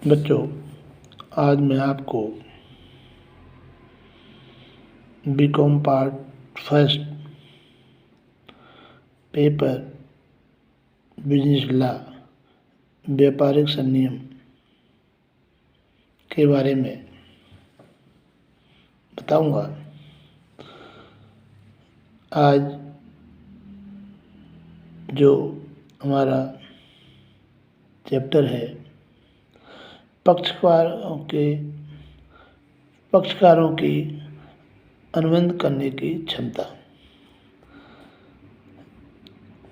बच्चों, आज मैं आपको BCom part first paper business law व्यापारिक संनियम के बारे में बताऊंगा। आज जो हमारा चैप्टर है पक्षकारों की अनुबंध करने की क्षमता,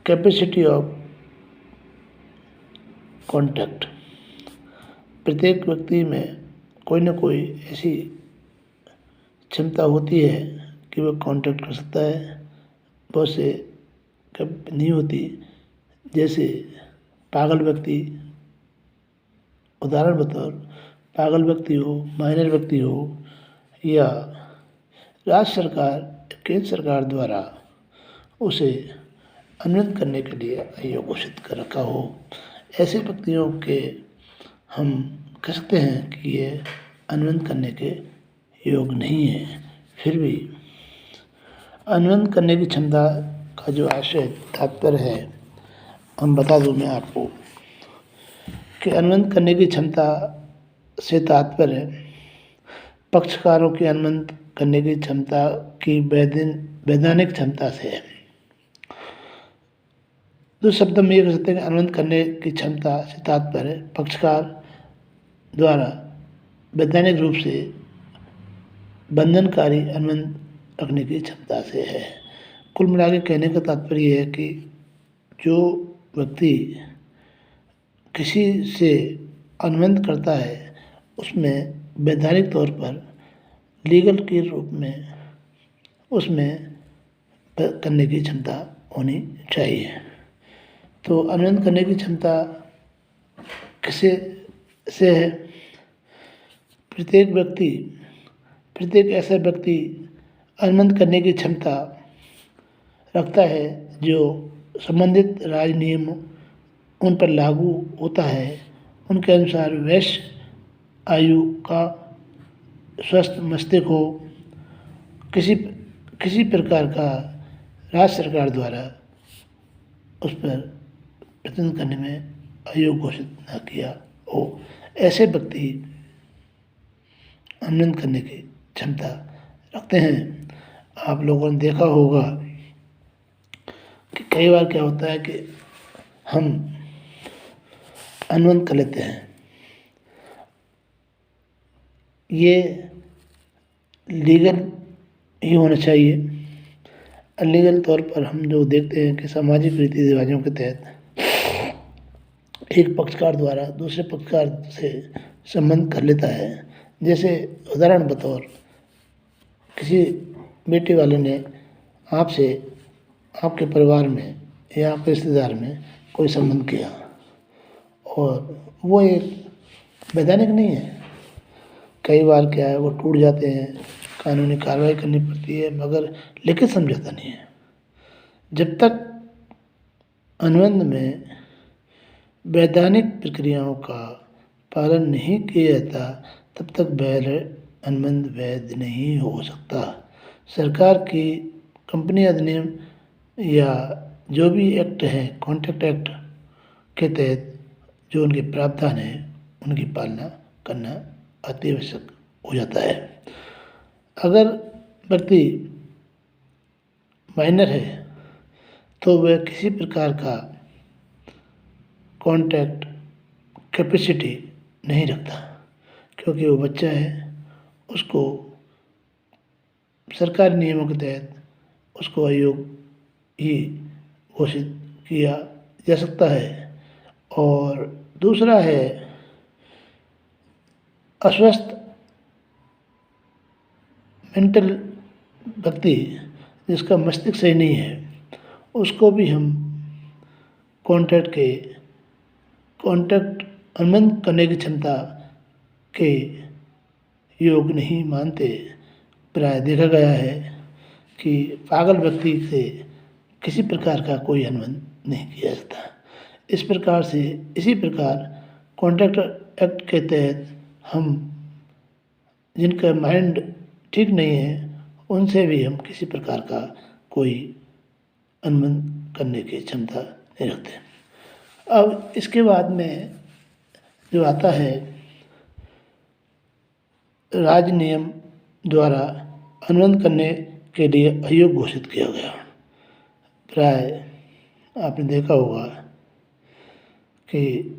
कैपेसिटी ऑफ कॉन्टैक्ट। प्रत्येक व्यक्ति में कोई न कोई ऐसी क्षमता होती है कि वह कांटेक्ट कर सकता है, बहुत से कब नहीं होती। जैसे पागल व्यक्ति, उदाहरण बतौर पागल व्यक्ति हो, माइनर व्यक्ति हो, या राज्य सरकार, केंद्र सरकार द्वारा उसे अनुबंध करने के लिए आयोग घोषित कर रखा हो, ऐसे व्यक्तियों के हम कह सकते हैं कि ये अनुबंध करने के योग नहीं है। फिर भी अनुबंध करने की क्षमता का जो आशय तात्पर्य है, हम बता दूं मैं आपको कि अनुबंध करने की क्षमता से तात्पर्य पक्षकारों की अनुबंध करने की क्षमता की वैधानिक क्षमता से है। दूसरे शब्दों में ये कह सकते हैं कि अनुबंध करने की क्षमता से तात्पर्य पक्षकार द्वारा वैधानिक रूप से बंधनकारी अनुबंध रखने की क्षमता से है। कुल मिला के कहने का तात्पर्य यह है कि जो व्यक्ति किसी से अनुबंध करता है उसमें वैधानिक तौर पर लीगल के रूप में उसमें करने की क्षमता होनी चाहिए। तो अनुबंध करने की क्षमता किसे से है? प्रत्येक ऐसा व्यक्ति अनुबंध करने की क्षमता रखता है जो संबंधित राज्य नियम उन पर लागू होता है, उनके अनुसार वैश्य आयु का स्वस्थ मस्तिष्क हो, किसी प्रकार का राज्य सरकार द्वारा उस पर प्रतिबंध करने में आयोग घोषित न किया हो, ऐसे व्यक्ति अनुबंध करने की क्षमता रखते हैं। आप लोगों ने देखा होगा कि कई बार क्या होता है कि हम अनुबंध कर लेते हैं, ये लीगल ही होना चाहिए। अनलीगल तौर पर हम जो देखते हैं कि सामाजिक रीति रिवाजों के तहत एक पक्षकार द्वारा दूसरे पक्षकार से संबंध कर लेता है। जैसे उदाहरण बतौर किसी बेटे वाले ने आपसे, आपके परिवार में या आपके रिश्तेदार में कोई संबंध किया और वो एक वैधानिक नहीं है। कई बार क्या है, वो टूट जाते हैं, कानूनी कार्रवाई करनी पड़ती है, मगर लिखित समझौता नहीं है। जब तक अनुबंध में वैधानिक प्रक्रियाओं का पालन नहीं किया जाता तब तक अनुबंध वैध नहीं हो सकता। सरकार की कंपनी अधिनियम या जो भी एक्ट है, कॉन्ट्रैक्ट एक्ट के तहत जो उनके प्रावधान है, उनकी पालना करना अति आवश्यक हो जाता है। अगर व्यक्ति माइनर है तो वह किसी प्रकार का कॉन्टैक्ट कैपेसिटी नहीं रखता, क्योंकि वो बच्चा है। उसको सरकारी नियमों के तहत उसको आयोग ही घोषित किया जा सकता है। और दूसरा है अस्वस्थ मेंटल व्यक्ति जिसका मस्तिष्क सही नहीं है, उसको भी हम कॉन्टैक्ट अनुबंध करने की क्षमता के योग नहीं मानते। प्राय देखा गया है कि पागल व्यक्ति से किसी प्रकार का कोई अनुबंध नहीं किया जाता। इसी प्रकार कॉन्ट्रैक्ट एक्ट के तहत हम जिनका माइंड ठीक नहीं है उनसे भी हम किसी प्रकार का कोई अनुबंध करने की क्षमता नहीं रखते। अब इसके बाद में जो आता है, राज्य नियम द्वारा अनुबंध करने के लिए अयोग्य घोषित किया गया। प्राय आपने देखा होगा कि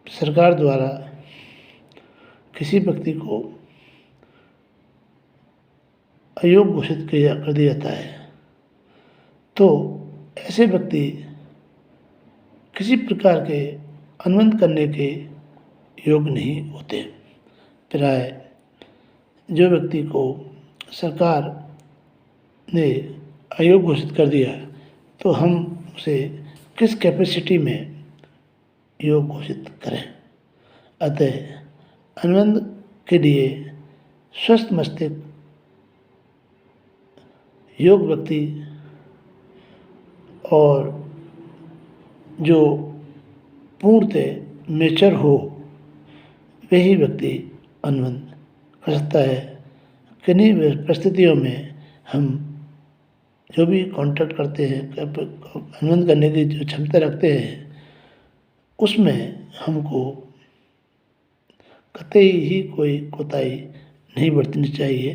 सरकार द्वारा किसी व्यक्ति को अयोग्य घोषित कर दिया जाता है तो ऐसे व्यक्ति किसी प्रकार के अनुबंध करने के योग्य नहीं होते। प्राय जो व्यक्ति को सरकार ने अयोग्य घोषित कर दिया तो हम उसे किस कैपेसिटी में योग्य घोषित करें। अतः अनुबंध के लिए स्वस्थ मस्तिष्क योग्य व्यक्ति और जो पूर्णतः मेच्योर हो वही व्यक्ति अनुबंध कर सकता है। किन्हीं परिस्थितियों में हम जो भी कॉन्ट्रैक्ट करते हैं, अनुबंध करने की जो क्षमता रखते हैं, उसमें हमको कतई ही कोई कोताही नहीं बरतनी चाहिए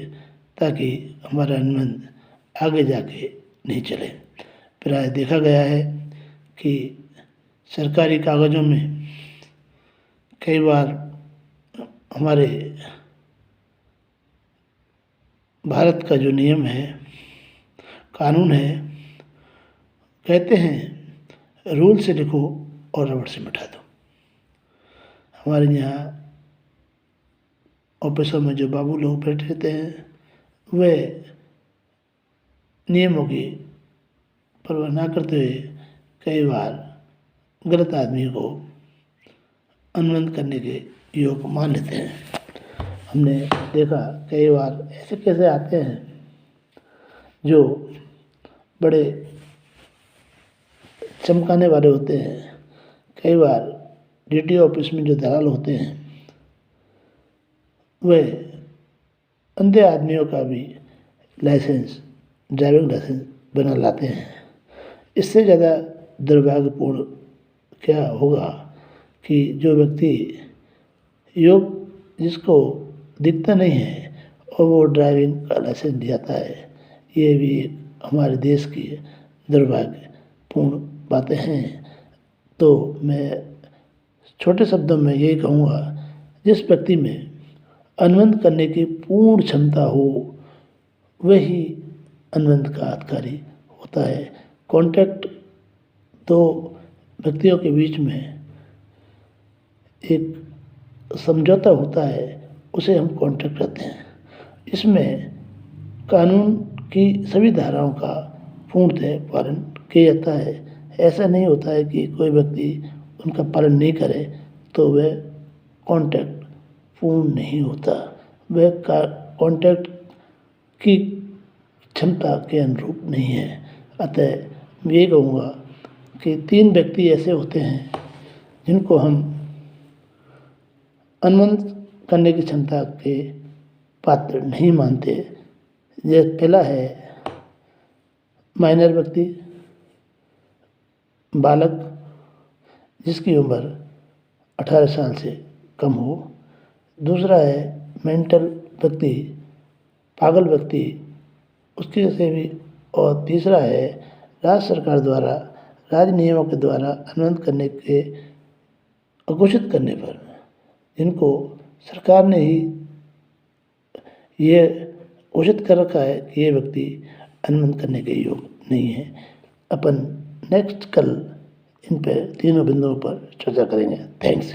ताकि हमारा अनुबंध आगे जाके नहीं चले। प्राय देखा गया है कि सरकारी कागज़ों में कई बार हमारे भारत का जो नियम है, कानून है, कहते हैं रूल से लिखो और रबड़ से मिटा दो। हमारे यहाँ ऑफिसों में जो बाबू लोग बैठे रहते हैं वे नियमों की परवाह न करते हुए कई बार गलत आदमी को अनुबंध करने के योग्य मान लेते हैं। हमने देखा कई बार ऐसे कैसे आते हैं जो बड़े चमकाने वाले होते हैं। कई बार डीटी ऑफिस में जो दलाल होते हैं वे अंधे आदमियों का भी लाइसेंस, ड्राइविंग लाइसेंस बना लाते हैं। इससे ज़्यादा दुर्भाग्यपूर्ण क्या होगा कि जो व्यक्ति जिसको दिखता नहीं है और वो ड्राइविंग का लाइसेंस दिलाता है, ये भी हमारे देश की दुर्भाग्यपूर्ण बातें हैं। तो मैं छोटे शब्दों में यही कहूँगा, जिस व्यक्ति में अनुबंध करने की पूर्ण क्षमता हो वही अनुबंध का अधिकारी होता है। कॉन्ट्रैक्ट दो व्यक्तियों के बीच में एक समझौता होता है, उसे हम कॉन्ट्रैक्ट कहते हैं। इसमें कानून की सभी धाराओं का पूर्णतः पालन किया जाता है। ऐसा नहीं होता है कि कोई व्यक्ति उनका पालन नहीं करे तो वह कॉन्ट्रैक्ट पूर्ण नहीं होता, वह कॉन्ट्रैक्ट की क्षमता के अनुरूप नहीं है। अतः मैं ये कहूँगा कि 3 व्यक्ति ऐसे होते हैं जिनको हम अनुबंध करने की क्षमता के पात्र नहीं मानते। यह पहला है माइनर व्यक्ति, बालक जिसकी उम्र 18 साल से कम हो। दूसरा है मेंटल व्यक्ति, पागल व्यक्ति, उसकी से भी। और तीसरा है राज्य सरकार द्वारा, राज्य नियमों के द्वारा अनुबंध करने के अघोषित करने पर जिनको सरकार ने ही ये घोषित कर रखा है कि ये व्यक्ति अनुबंध करने के योग्य नहीं है। अपन नेक्स्ट कल इन पर तीनों बिंदुओं पर चर्चा करेंगे। थैंक्स।